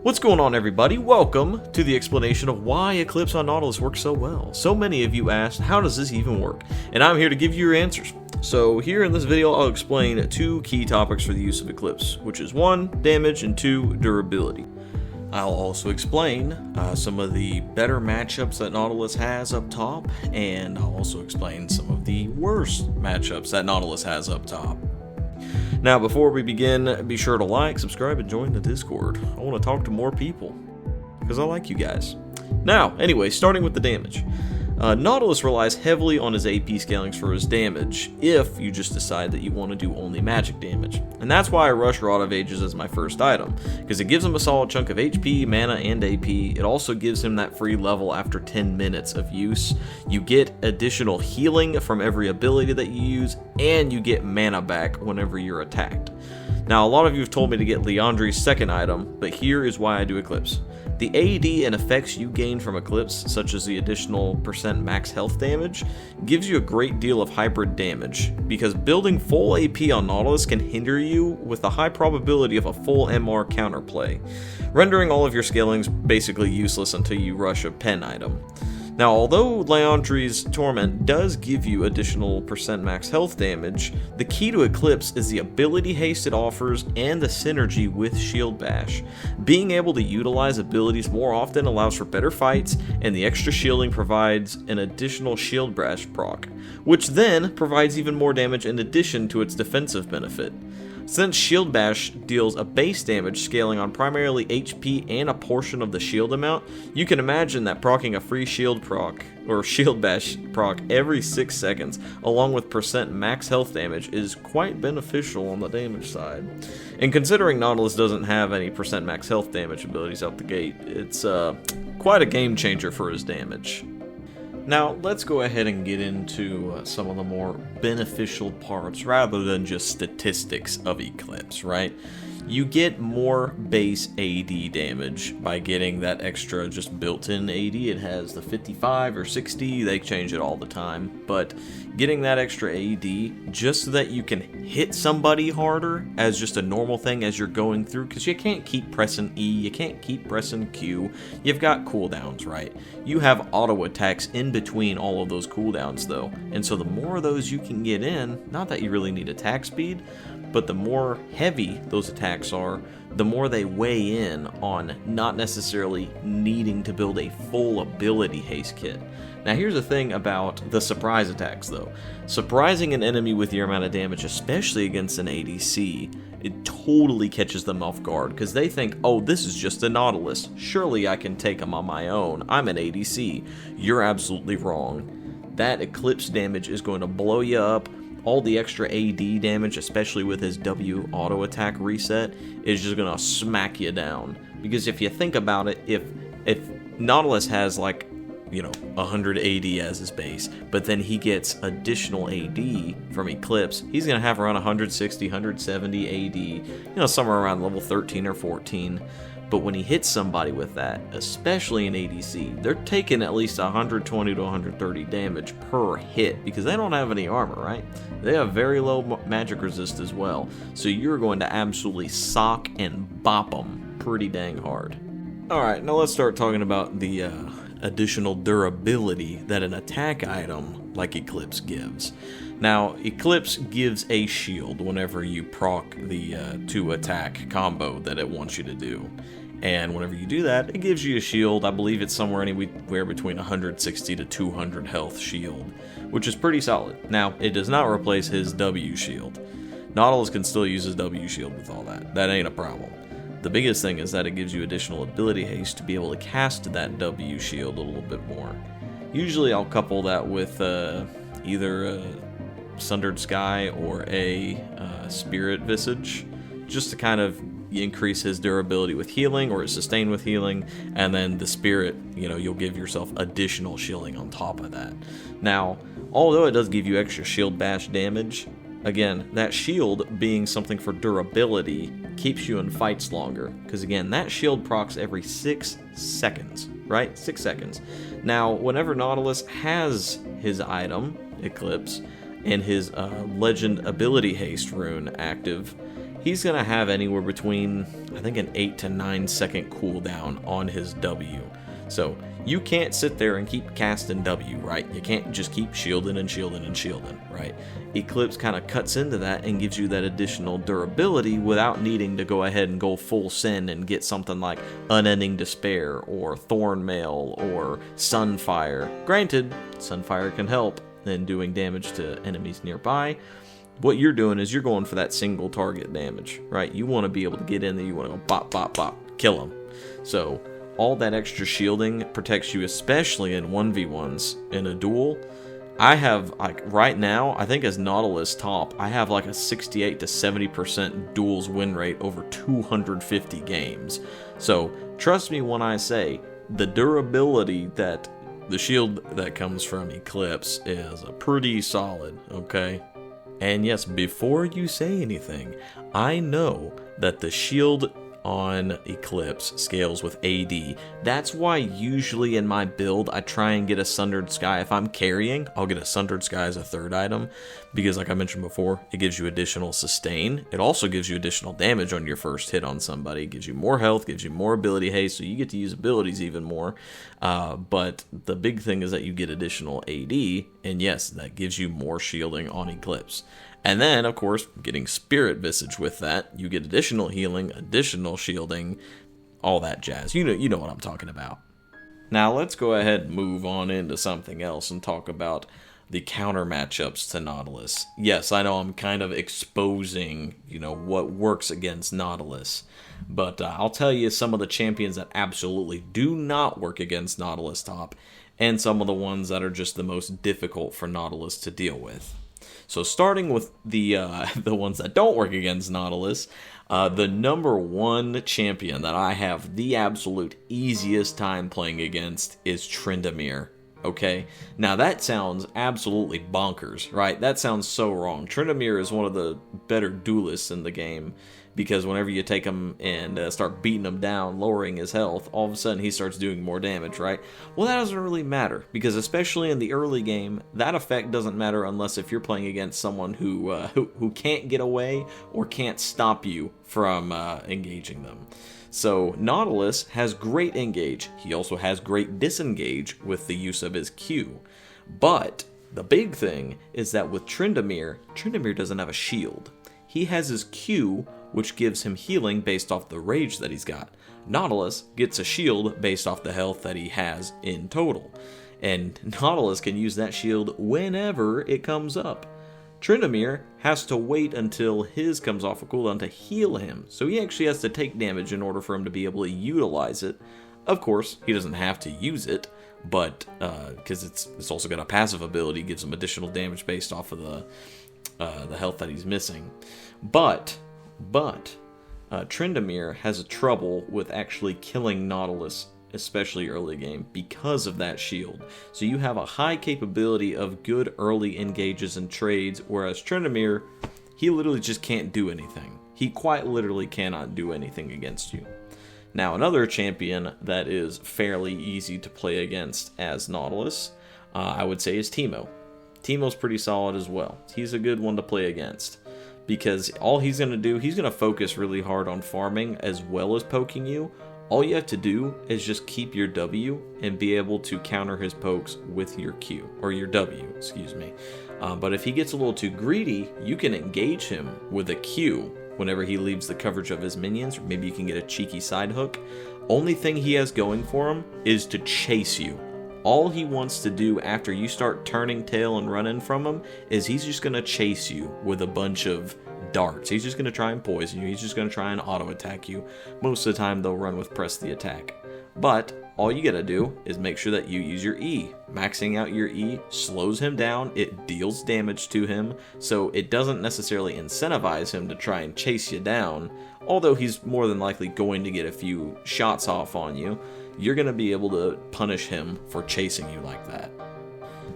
What's going on, everybody? Welcome to the explanation of why Eclipse on Nautilus works so well. So many of you asked, how does this even work? And I'm here to give you your answers. So here in this video, I'll explain two key topics for the use of Eclipse, which is 1, damage, and 2, durability. I'll also explain some of the better matchups that Nautilus has up top, and I'll also explain some of the worst matchups that Nautilus has up top. Now, before we begin, be sure to like, subscribe, and join the Discord. I want to talk to more people, because I like you guys. Now, anyway, starting with the damage. Nautilus relies heavily on his AP scalings for his damage, if you just decide that you want to do only magic damage. And that's why I rush Rod of Ages as my first item, because it gives him a solid chunk of HP, mana, and AP. It also gives him that free level after 10 minutes of use. You get additional healing from every ability that you use, and you get mana back whenever you're attacked. Now, a lot of you have told me to get Leandri's second item, but here is why I do Eclipse. The AD and effects you gain from Eclipse, such as the additional % max health damage, gives you a great deal of hybrid damage, because building full AP on Nautilus can hinder you with a high probability of a full MR counterplay, rendering all of your scalings basically useless until you rush a pen item. Now, although Leandri's Torment does give you additional % max health damage, the key to Eclipse is the ability haste it offers and the synergy with Shield Bash. Being able to utilize abilities more often allows for better fights, and the extra shielding provides an additional Shield Bash proc, which then provides even more damage in addition to its defensive benefit. Since Shield Bash deals a base damage scaling on primarily HP and a portion of the shield amount, you can imagine that proccing a free shield proc, or Shield Bash proc, every 6 seconds, along with % max health damage, is quite beneficial on the damage side. And considering Nautilus doesn't have any % max health damage abilities out the gate, it's quite a game changer for his damage. Now, let's go ahead and get into some of the more beneficial parts rather than just statistics of Eclipse, right? You get more base AD damage by getting that extra just built-in AD. It has the 55 or 60, they change it all the time, but getting that extra AD just so that you can hit somebody harder as just a normal thing as you're going through, because you can't keep pressing E, you can't keep pressing Q, you've got cooldowns, right? You have auto attacks in between all of those cooldowns though, and so the more of those you can get in, not that you really need attack speed, but the more heavy those attacks are, the more they weigh in on not necessarily needing to build a full ability haste kit. Now, here's the thing about the surprise attacks though. Surprising an enemy with your amount of damage, especially against an ADC, it totally catches them off guard, because they think, oh, this is just a Nautilus, surely I can take him on my own, I'm an ADC. You're absolutely wrong. That Eclipse damage is going to blow you up. All the extra AD damage, especially with his W auto attack reset, is just gonna smack you down. Because if you think about it, if Nautilus has like, 100 AD as his base, but then he gets additional AD from Eclipse, he's gonna have around 160, 170 AD, somewhere around level 13 or 14. But when he hits somebody with that, especially in ADC, they're taking at least 120 to 130 damage per hit, because they don't have any armor, right? They have very low magic resist as well, so you're going to absolutely sock and bop them pretty dang hard. Alright, now let's start talking about the additional durability that an attack item like Eclipse gives. Now, Eclipse gives a shield whenever you proc the 2 attack combo that it wants you to do. And whenever you do that, it gives you a shield. I believe it's somewhere anywhere between 160 to 200 health shield, which is pretty solid. Now, it does not replace his W shield. Nautilus can still use his W shield with all that. That ain't a problem. The biggest thing is that it gives you additional ability haste to be able to cast that W shield a little bit more. Usually I'll couple that with either a Sundered Sky or a Spirit Visage, just to kind of increase his durability with healing, or his sustain with healing, and then the Spirit, you'll give yourself additional shielding on top of that. Now, although it does give you extra Shield Bash damage, again, that shield being something for durability keeps you in fights longer, because again, that shield procs every 6 seconds, right? 6 seconds. Now, whenever Nautilus has his item, Eclipse, and his Legend Ability Haste rune active, he's going to have anywhere between, I think, an 8 to 9 second cooldown on his W. So you can't sit there and keep casting W, right? You can't just keep shielding and shielding and shielding, right? Eclipse kind of cuts into that and gives you that additional durability without needing to go ahead and go full send and get something like Unending Despair or Thornmail or Sunfire. Granted, Sunfire can help in doing damage to enemies nearby. What you're doing is you're going for that single target damage, right? You want to be able to get in there, you want to go bop, bop, bop, kill them. So all that extra shielding protects you, especially in 1v1s in a duel. I have, like, right now, I think as Nautilus top, I have like a 68 to 70% duels win rate over 250 games. So trust me when I say the durability that the shield that comes from Eclipse is pretty solid, okay? And yes, before you say anything, I know that the shield on Eclipse scales with AD. That's why usually in my build I try and get a Sundered Sky. If I'm carrying, I'll get a Sundered Sky as a third item, because like I mentioned before, it gives you additional sustain. It also gives you additional damage on your first hit on somebody. It gives you more health, gives you more ability haste, so you get to use abilities even more. But the big thing is that you get additional AD, and yes, that gives you more shielding on Eclipse. And then, of course, getting Spirit Visage with that, you get additional healing, additional shielding, all that jazz. You know what I'm talking about. Now, let's go ahead and move on into something else and talk about the counter matchups to Nautilus. Yes, I know I'm kind of exposing, what works against Nautilus. But I'll tell you some of the champions that absolutely do not work against Nautilus top, and some of the ones that are just the most difficult for Nautilus to deal with. So starting with the ones that don't work against Nautilus, the number one champion that I have the absolute easiest time playing against is Tryndamere. Okay, now that sounds absolutely bonkers, right? That sounds so wrong. Tryndamere is one of the better duelists in the game, because whenever you take him and start beating him down, lowering his health, all of a sudden he starts doing more damage, right? Well, that doesn't really matter, because especially in the early game, that effect doesn't matter unless if you're playing against someone who can't get away or can't stop you from engaging them. So Nautilus has great engage. He also has great disengage with the use of his Q. But the big thing is that with Tryndamere doesn't have a shield. He has his Q, which gives him healing based off the rage that he's got. Nautilus gets a shield based off the health that he has in total. And Nautilus can use that shield whenever it comes up. Tryndamere has to wait until his comes off a cooldown to heal him, so he actually has to take damage in order for him to be able to utilize it. Of course, he doesn't have to use it, but because it's also got a passive ability, gives him additional damage based off of the health that he's missing. But Tryndamere has a trouble with actually killing Nautilus, especially early game, because of that shield. So you have a high capability of good early engages and trades, whereas Tryndamere, he literally just can't do anything. He quite literally cannot do anything against you. Now, another champion that is fairly easy to play against as Nautilus, I would say, is Teemo. Teemo's pretty solid as well. He's a good one to play against, because all he's going to do, he's going to focus really hard on farming as well as poking you. All you have to do is just keep your W and be able to counter his pokes with your Q, or your W, excuse me. But if he gets a little too greedy, you can engage him with a Q whenever he leaves the coverage of his minions, or maybe you can get a cheeky side hook. Only thing he has going for him is to chase you. All he wants to do after you start turning tail and running from him is he's just going to chase you with a bunch of darts. He's just going to try and poison you. He's just going to try and auto attack you. Most of the time they'll run with press the attack. But all you got to do is make sure that you use your E. Maxing out your E slows him down. It deals damage to him. So it doesn't necessarily incentivize him to try and chase you down. Although he's more than likely going to get a few shots off on you, you're going to be able to punish him for chasing you like that.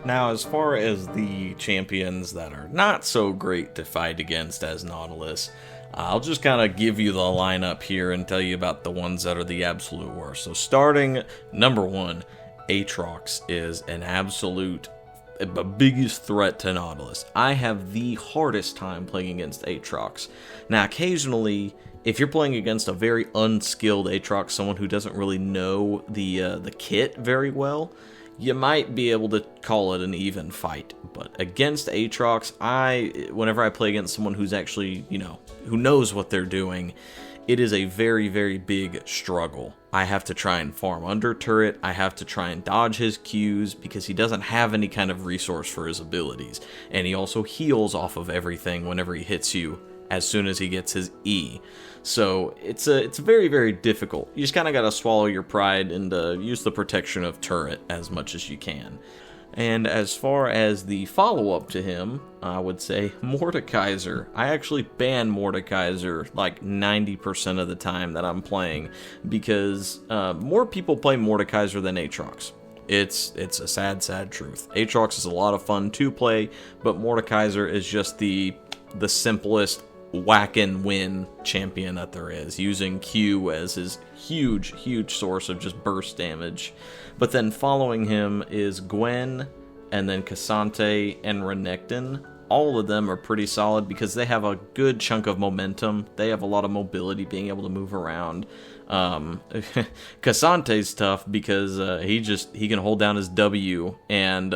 Now, as far as the champions that are not so great to fight against as Nautilus, I'll just kind of give you the lineup here and tell you about the ones that are the absolute worst. So starting number one, Aatrox is an absolute biggest threat to Nautilus. I have the hardest time playing against Aatrox. Now, occasionally, if you're playing against a very unskilled Aatrox, someone who doesn't really know the kit very well, you might be able to call it an even fight. But against Aatrox, whenever I play against someone who's actually, who knows what they're doing, it is a very, very big struggle. I have to try and farm under turret. I have to try and dodge his Qs because he doesn't have any kind of resource for his abilities. And he also heals off of everything whenever he hits you as soon as he gets his E. So it's very, very difficult. You just kind of got to swallow your pride and use the protection of turret as much as you can. And as far as the follow-up to him, I would say Mordekaiser. I actually ban Mordekaiser like 90% of the time that I'm playing because more people play Mordekaiser than Aatrox. It's a sad, sad truth. Aatrox is a lot of fun to play, but Mordekaiser is just the simplest whack and win champion that there is, using Q as his huge source of just burst damage. But then following him is Gwen, and then Cassante and Renekton. All of them are pretty solid because they have a good chunk of momentum. They have a lot of mobility, being able to move around. Cassante's tough because he can hold down his W and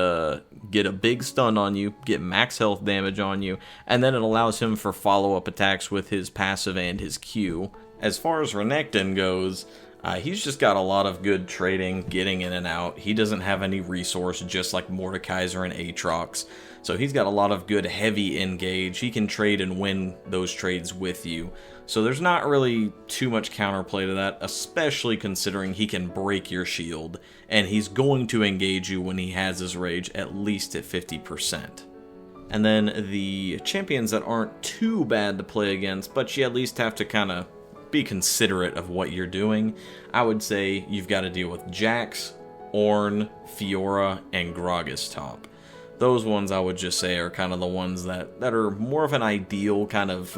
get a big stun on you, get max health damage on you, and then it allows him for follow-up attacks with his passive and his Q. As far as Renekton goes, he's just got a lot of good trading, getting in and out. He doesn't have any resource, just like Mordekaiser and Aatrox. So he's got a lot of good heavy engage. He can trade and win those trades with you. So there's not really too much counterplay to that, especially considering he can break your shield. And he's going to engage you when he has his rage at least at 50%. And then the champions that aren't too bad to play against, but you at least have to kind of be considerate of what you're doing. I would say you've got to deal with Jax, Ornn, Fiora, and Gragas top. Those ones I would just say are kind of the ones that are more of an ideal kind of,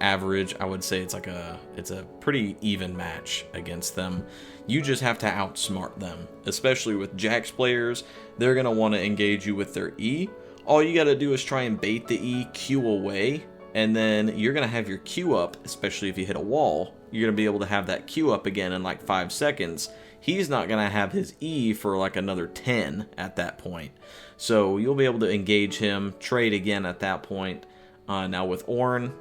average. I would say it's a pretty even match against them. You just have to outsmart them, especially with Jax players. They're going to want to engage you with their E. All you got to do is try and bait the E, Q away, and then you're going to have your Q up, especially if you hit a wall. You're going to be able to have that Q up again in like 5 seconds. He's not going to have his E for like another 10 at that point. So you'll be able to engage him, trade again at that point. Now with Ornns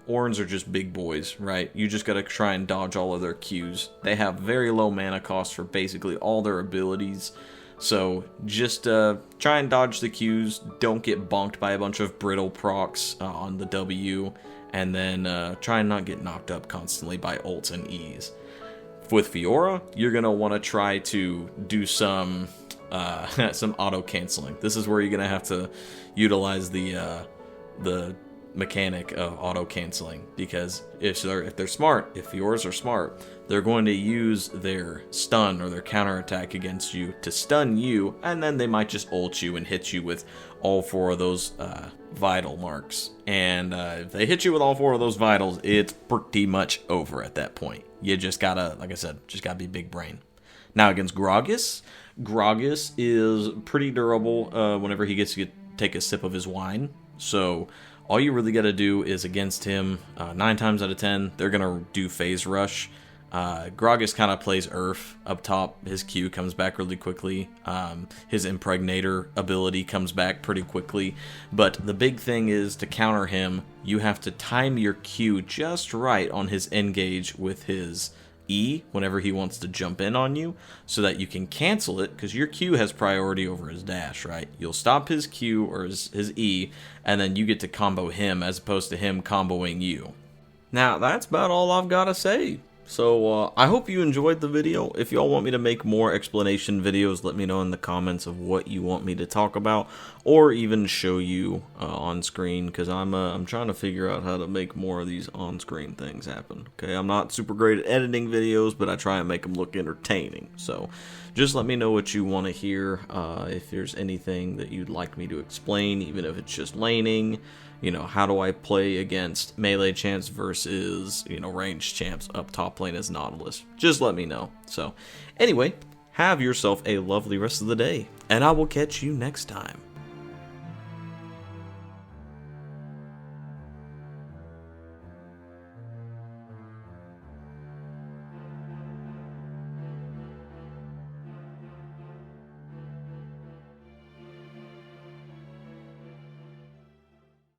are just big boys, right? You just got to try and dodge all of their Qs. They have very low mana cost for basically all their abilities. So just try and dodge the Qs. Don't get bonked by a bunch of brittle procs on the W. And then try and not get knocked up constantly by ults and Es. With Fiora, you're going to want to try to do some auto canceling. This is where you're going to have to utilize the mechanic of auto canceling, because if they're smart, if Fioras are smart, they're going to use their stun or their counterattack against you to stun you, and then they might just ult you and hit you with all 4 of those vital marks. And if they hit you with all 4 of those vitals, it's pretty much over at that point. You just gotta, like I said, just gotta be big brain. Now against Gragas is pretty durable whenever he gets to take a sip of his wine. So all you really gotta do is against him, 9 times out of 10, they're gonna do phase rush. Gragas kind of plays Earth up top. His Q comes back really quickly. His Impregnator ability comes back pretty quickly. But the big thing is, to counter him, you have to time your Q just right on his engage with his E whenever he wants to jump in on you, so that you can cancel it, because your Q has priority over his dash, right? You'll stop his Q or his E, and then you get to combo him as opposed to him comboing you. Now, that's about all I've got to say. So, I hope you enjoyed the video. If y'all want me to make more explanation videos, let me know in the comments of what you want me to talk about, or even show you on screen, because I'm trying to figure out how to make more of these on-screen things happen. Okay, I'm not super great at editing videos, but I try and make them look entertaining. So, just let me know what you want to hear, if there's anything that you'd like me to explain, even if it's just laning. How do I play against melee champs versus, ranged champs up top lane as Nautilus? Just let me know. So, anyway, Have yourself a lovely rest of the day, and I will catch you next time.